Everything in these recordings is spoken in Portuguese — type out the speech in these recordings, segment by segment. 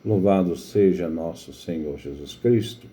Louvado seja nosso Senhor Jesus Cristo.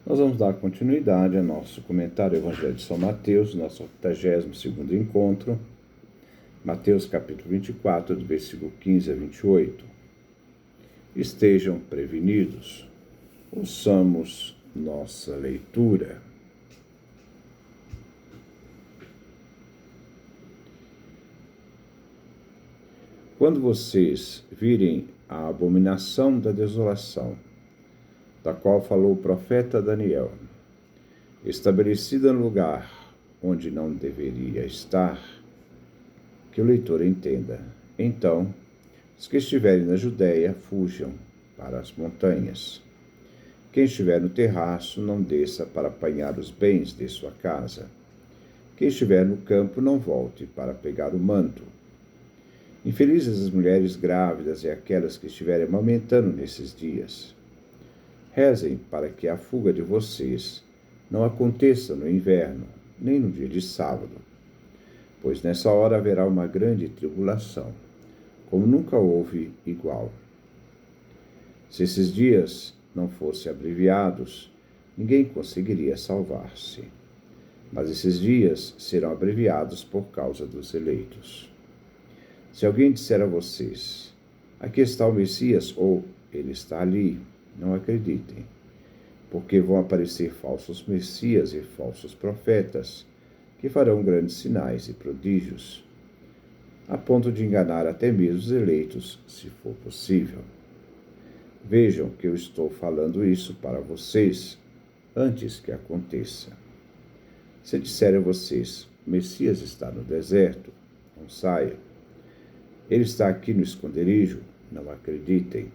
Nós vamos dar continuidade ao nosso comentário do Evangelho de São Mateus, nosso 82º encontro. Mateus capítulo 24, do versículo 15 a 28. Estejam prevenidos. Ouçamos nossa leitura. Quando vocês virem a abominação da desolação, da qual falou o profeta Daniel, estabelecida no lugar onde não deveria estar, que o leitor entenda. Então, os que estiverem na Judéia, fujam para as montanhas. Quem estiver no terraço, não desça para apanhar os bens de sua casa. Quem estiver no campo, não volte para pegar o manto. Infelizes as mulheres grávidas e aquelas que estiverem amamentando nesses dias. Rezem para que a fuga de vocês não aconteça no inverno, nem no dia de sábado, pois nessa hora haverá uma grande tribulação, como nunca houve igual. Se esses dias não fossem abreviados, ninguém conseguiria salvar-se. Mas esses dias serão abreviados por causa dos eleitos. Se alguém disser a vocês, aqui está o Messias, ou ele está ali, não acreditem, porque vão aparecer falsos messias e falsos profetas, que farão grandes sinais e prodígios, a ponto de enganar até mesmo os eleitos, se for possível. Vejam que eu estou falando isso para vocês antes que aconteça. Se disserem a vocês, o Messias está no deserto, não saiam. Ele está aqui no esconderijo, não acreditem,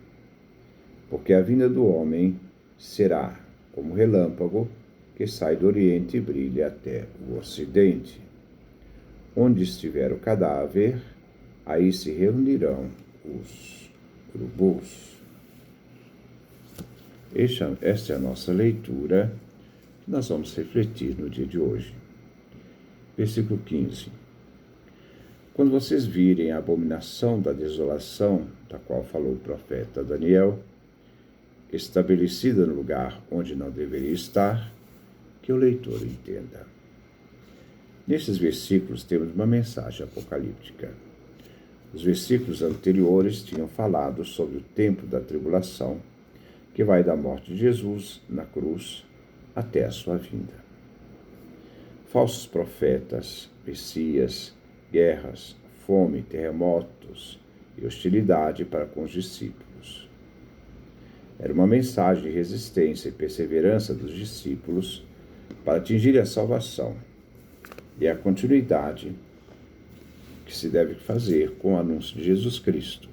porque a vinda do homem será como relâmpago que sai do oriente e brilha até o ocidente. Onde estiver o cadáver, aí se reunirão os urubus. Esta é a nossa leitura que nós vamos refletir no dia de hoje. Versículo 15. Quando vocês virem a abominação da desolação, da qual falou o profeta Daniel, estabelecida no lugar onde não deveria estar, que o leitor entenda. Nestes versículos temos uma mensagem apocalíptica. Os versículos anteriores tinham falado sobre o tempo da tribulação, que vai da morte de Jesus na cruz até a sua vinda. Falsos profetas, messias, guerras, fome, terremotos e hostilidade para com os discípulos. Era uma mensagem de resistência e perseverança dos discípulos para atingir a salvação, e a continuidade que se deve fazer com o anúncio de Jesus Cristo.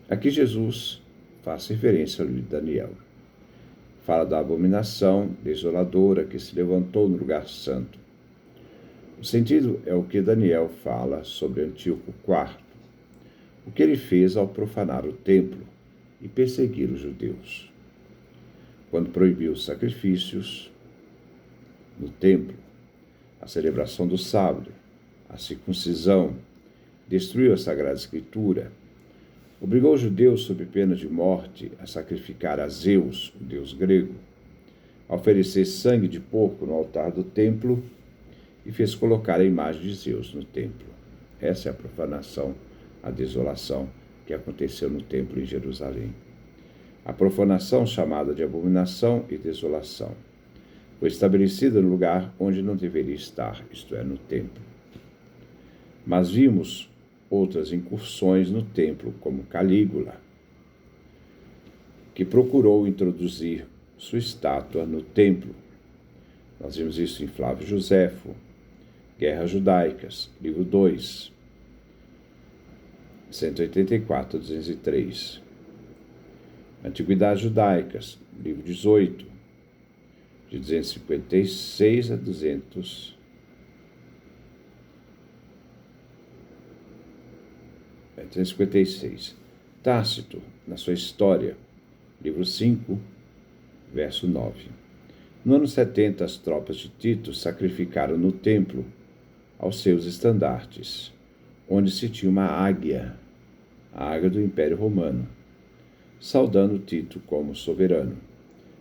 Aqui Jesus faz referência ao livro de Daniel. Fala da abominação desoladora que se levantou no lugar santo. O sentido é o que Daniel fala sobre Antíoco IV, o que ele fez ao profanar o templo e perseguir os judeus. Quando proibiu os sacrifícios no templo, a celebração do sábado, a circuncisão, destruiu a Sagrada Escritura, obrigou os judeus, sob pena de morte, a sacrificar a Zeus, o deus grego, a oferecer sangue de porco no altar do templo e fez colocar a imagem de Zeus no templo. Essa é a profanação, a desolação que aconteceu no templo em Jerusalém. A profanação, chamada de abominação e desolação, foi estabelecida no lugar onde não deveria estar, isto é, no templo. Mas vimos outras incursões no templo, como Calígula, que procurou introduzir sua estátua no templo. Nós vimos isso em Flávio Joséfo, Guerras Judaicas, livro 2, 184 a 203. Antiguidades Judaicas, livro 18, de 256 a 256. Tácito, na sua História, livro 5, verso 9. No ano 70, as tropas de Tito sacrificaram no templo aos seus estandartes, onde se tinha uma águia a águia do Império Romano, saudando Tito como soberano.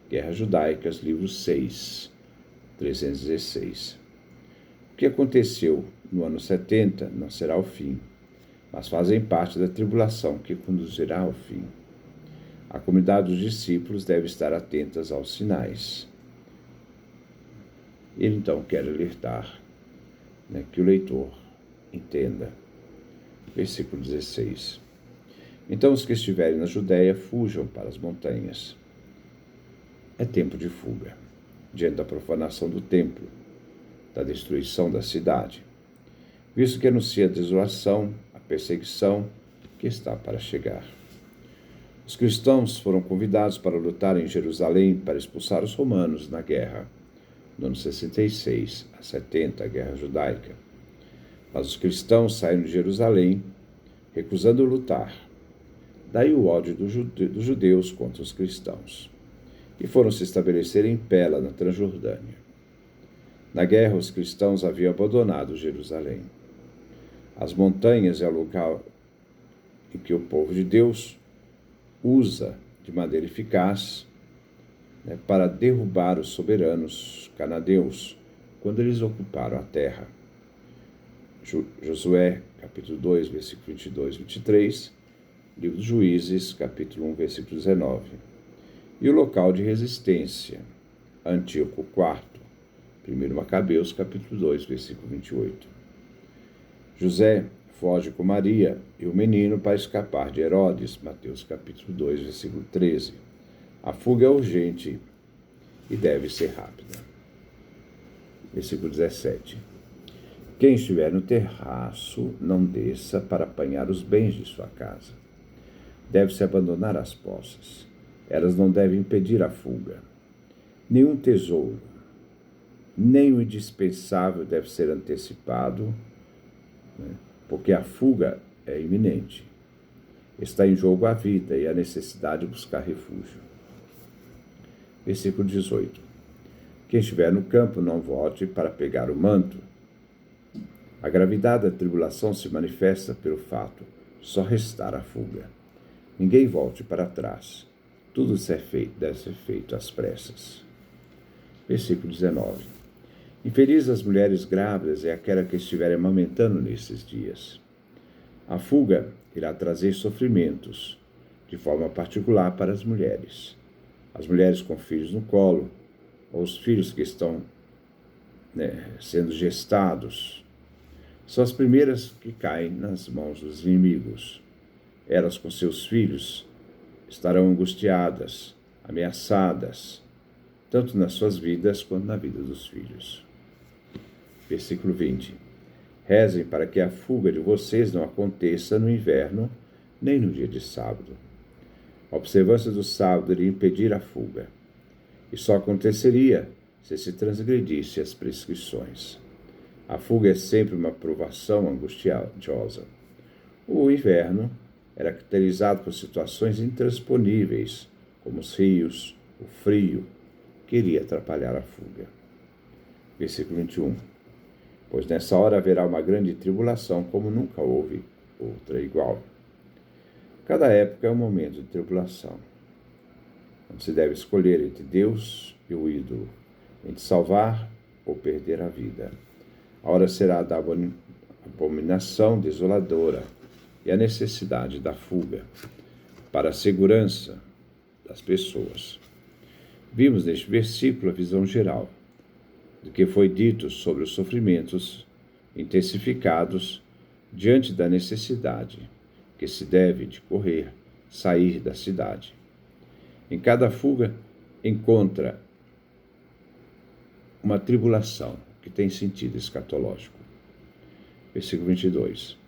Guerras Judaicas, livro 6, 316. O que aconteceu no ano 70 não será o fim, mas fazem parte da tribulação que conduzirá ao fim. A comunidade dos discípulos deve estar atenta aos sinais. Ele então quer alertar, que o leitor entenda. Versículo 16. Então os que estiverem na Judéia fujam para as montanhas. É tempo de fuga, diante da profanação do templo, da destruição da cidade, visto que anuncia a desolação, a perseguição que está para chegar. Os cristãos foram convidados para lutar em Jerusalém para expulsar os romanos na guerra, no ano 66 a 70, a Guerra Judaica. Mas os cristãos saíram de Jerusalém, recusando lutar. Daí o ódio dos judeus contra os cristãos. E foram se estabelecer em Pela, na Transjordânia. Na guerra, os cristãos haviam abandonado Jerusalém. As montanhas é o lugar em que o povo de Deus usa de maneira eficaz para derrubar os soberanos cananeus quando eles ocuparam a terra. Josué, capítulo 2, versículo 22 e 23, livro dos Juízes, capítulo 1, versículo 19. E o local de resistência, Antíoco IV, 1 Macabeus, capítulo 2, versículo 28. José foge com Maria e o menino para escapar de Herodes, Mateus, capítulo 2, versículo 13. A fuga é urgente e deve ser rápida. Versículo 17. Quem estiver no terraço, não desça para apanhar os bens de sua casa. Deve-se abandonar as poças. Elas não devem impedir a fuga. Nenhum tesouro, nem o indispensável deve ser antecipado, porque a fuga é iminente. Está em jogo a vida e a necessidade de buscar refúgio. Versículo 18. Quem estiver no campo não volte para pegar o manto. A gravidade da tribulação se manifesta pelo fato só restar a fuga. Ninguém volte para trás. Tudo deve ser feito às pressas. Versículo 19. Infeliz as mulheres grávidas é aquela que estiver amamentando nesses dias. A fuga irá trazer sofrimentos, de forma particular para as mulheres. As mulheres com filhos no colo, ou os filhos que estão sendo gestados, são as primeiras que caem nas mãos dos inimigos. Elas com seus filhos estarão angustiadas, ameaçadas, tanto nas suas vidas quanto na vida dos filhos. Versículo 20. Rezem para que a fuga de vocês não aconteça no inverno, nem no dia de sábado. A observância do sábado iria impedir a fuga, e só aconteceria se se transgredisse as prescrições. A fuga é sempre uma provação angustiosa. O inverno era caracterizado por situações intransponíveis, como os rios, o frio, que iria atrapalhar a fuga. Versículo 21. Pois nessa hora haverá uma grande tribulação, como nunca houve outra igual. Cada época é um momento de tribulação. Não se deve escolher entre Deus e o ídolo, entre salvar ou perder a vida. A hora será da abominação desoladora e a necessidade da fuga para a segurança das pessoas. Vimos neste versículo a visão geral do que foi dito sobre os sofrimentos intensificados diante da necessidade que se deve de sair da cidade. Em cada fuga encontra uma tribulação que tem sentido escatológico. Versículo 22.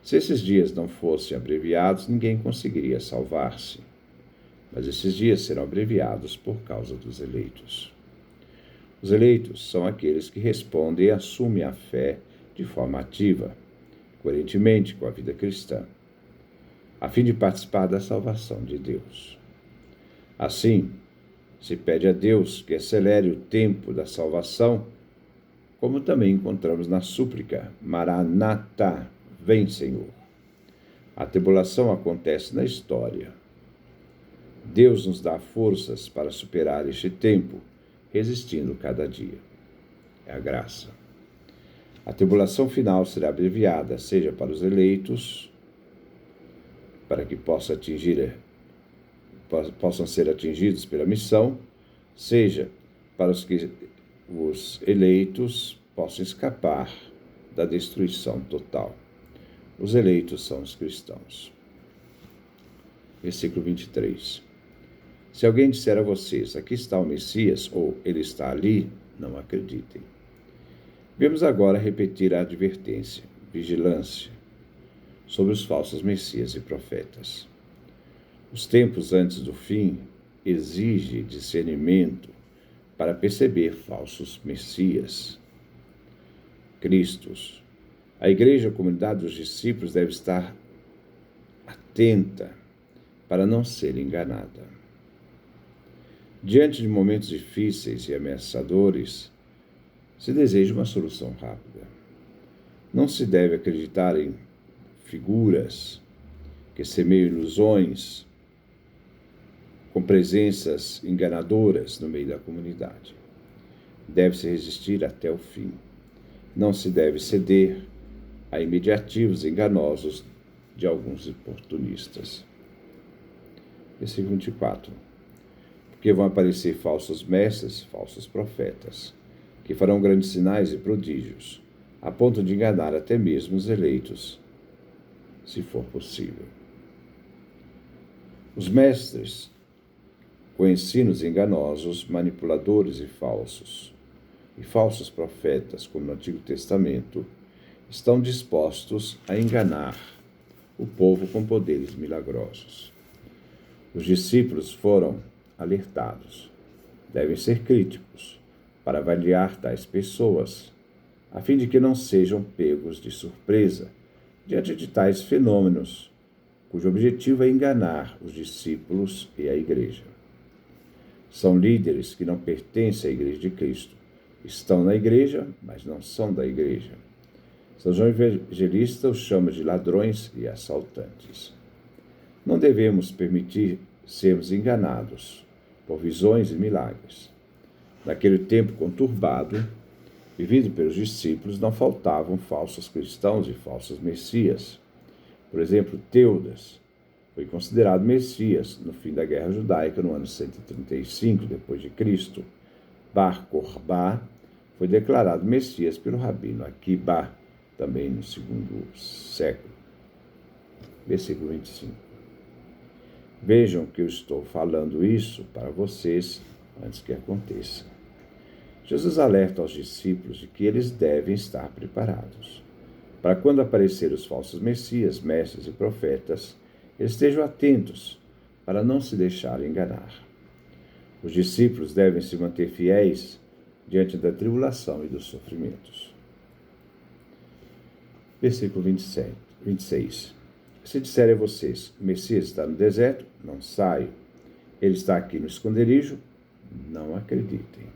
Se esses dias não fossem abreviados, ninguém conseguiria salvar-se. Mas esses dias serão abreviados por causa dos eleitos. Os eleitos são aqueles que respondem e assumem a fé de forma ativa, coerentemente com a vida cristã, a fim de participar da salvação de Deus. Assim, se pede a Deus que acelere o tempo da salvação, como também encontramos na súplica, Maranatá, vem Senhor. A tribulação acontece na história. Deus nos dá forças para superar este tempo, resistindo cada dia. É a graça. A tribulação final será abreviada, seja para os eleitos, para que possam ser atingidos pela missão, seja para os eleitos possam escapar da destruição total. Os eleitos são os cristãos. Versículo 23. Se alguém disser a vocês, aqui está o Messias, ou ele está ali, não acreditem. Vamos agora repetir a advertência, vigilância, sobre os falsos messias e profetas. Os tempos antes do fim exigem discernimento para perceber falsos messias. Cristos. A igreja, a comunidade dos discípulos deve estar atenta para não ser enganada. Diante de momentos difíceis e ameaçadores, se deseja uma solução rápida. Não se deve acreditar em figuras que semeiam ilusões com presenças enganadoras no meio da comunidade. Deve-se resistir até o fim. Não se deve ceder a imediativos enganosos de alguns oportunistas. Versículo 24. Porque vão aparecer falsos mestres, falsos profetas, que farão grandes sinais e prodígios, a ponto de enganar até mesmo os eleitos, se for possível. Os mestres, com ensinos enganosos, manipuladores e falsos profetas, como no Antigo Testamento, estão dispostos a enganar o povo com poderes milagrosos. Os discípulos foram alertados. Devem ser críticos para avaliar tais pessoas, a fim de que não sejam pegos de surpresa diante de tais fenômenos, cujo objetivo é enganar os discípulos e a igreja. São líderes que não pertencem à Igreja de Cristo. Estão na igreja, mas não são da igreja. São João Evangelista os chama de ladrões e assaltantes. Não devemos permitir sermos enganados por visões e milagres. Naquele tempo conturbado, vivido pelos discípulos, não faltavam falsos cristãos e falsos messias. Por exemplo, Teudas foi considerado Messias no fim da Guerra Judaica, no ano 135 d.C. Bar Kokhba foi declarado Messias pelo rabino Akiba, também no segundo século. Versículo 25. Vejam que eu estou falando isso para vocês antes que aconteça. Jesus alerta aos discípulos de que eles devem estar preparados, para quando aparecer os falsos messias, mestres e profetas, eles estejam atentos para não se deixarem enganar. Os discípulos devem se manter fiéis diante da tribulação e dos sofrimentos. Versículo 26. Se disserem a vocês, o Messias está no deserto, não saiam. Ele está aqui no esconderijo, não acreditem.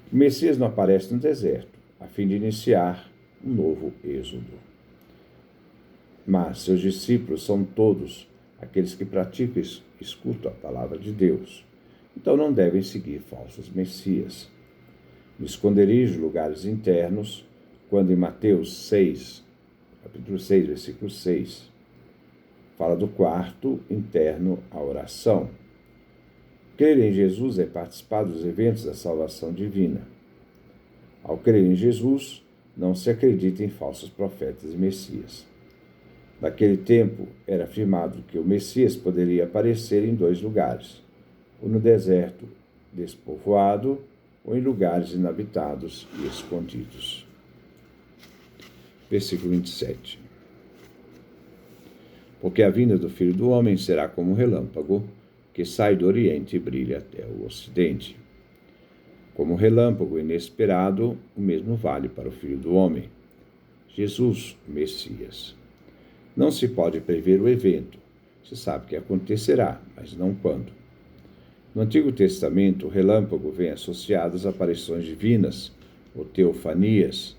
O Messias não aparece no deserto, a fim de iniciar um novo êxodo. Mas seus discípulos são todos aqueles que praticam e escutam a palavra de Deus. Então não devem seguir falsos messias. No esconderijo, lugares internos, quando em Mateus 6, capítulo 6, versículo 6, fala do quarto interno, a oração. Crer em Jesus é participar dos eventos da salvação divina. Ao crer em Jesus, não se acredita em falsos profetas e messias. Naquele tempo, era afirmado que o Messias poderia aparecer em dois lugares, ou no deserto despovoado, ou em lugares inabitados e escondidos. Versículo 27. Porque a vinda do Filho do Homem será como um relâmpago, que sai do Oriente e brilha até o Ocidente. Como um relâmpago inesperado, o mesmo vale para o Filho do Homem. Jesus, o Messias. Não se pode prever o evento. Se sabe que acontecerá, mas não quando. No Antigo Testamento, o relâmpago vem associado às aparições divinas, ou teofanias,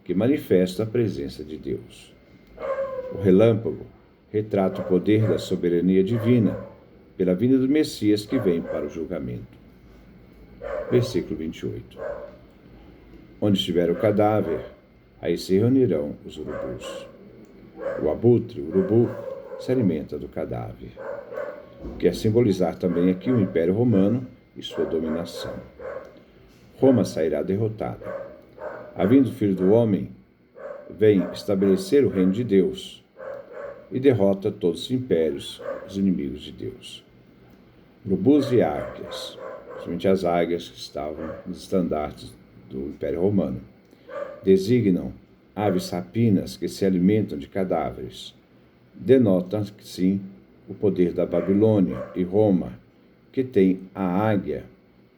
que manifestam a presença de Deus. O relâmpago retrata o poder da soberania divina pela vinda do Messias que vem para o julgamento. Versículo 28. Onde estiver o cadáver, aí se reunirão os urubus. O abutre, o urubu, se alimenta do cadáver. Quer simbolizar também aqui o Império Romano e sua dominação. Roma sairá derrotada. Havendo o Filho do Homem, vem estabelecer o reino de Deus e derrota todos os impérios, os inimigos de Deus. Urubus e águias, principalmente as águias que estavam nos estandartes do Império Romano, designam aves rapinas que se alimentam de cadáveres. Denotam, sim, o poder da Babilônia e Roma, que tem a águia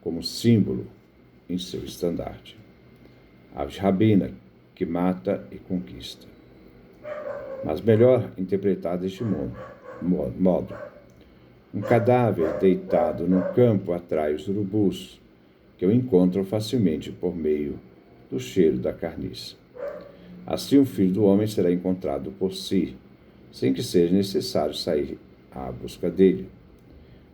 como símbolo em seu estandarte. Ave rabina, que mata e conquista. Mas melhor interpretar deste modo. Um cadáver deitado num campo atrai os urubus, que o encontram facilmente por meio do cheiro da carniça. Assim o Filho do Homem será encontrado por si, sem que seja necessário sair à busca dele.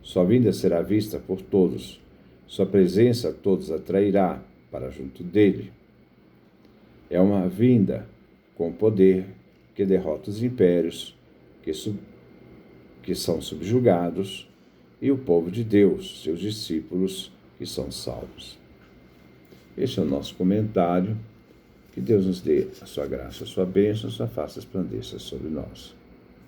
Sua vinda será vista por todos, sua presença todos atrairá para junto dele. É uma vinda com poder que derrota os impérios que são subjugados e o povo de Deus, seus discípulos, que são salvos. Este é o nosso comentário. Que Deus nos dê a sua graça, a sua bênção, a sua face resplandeça sobre nós.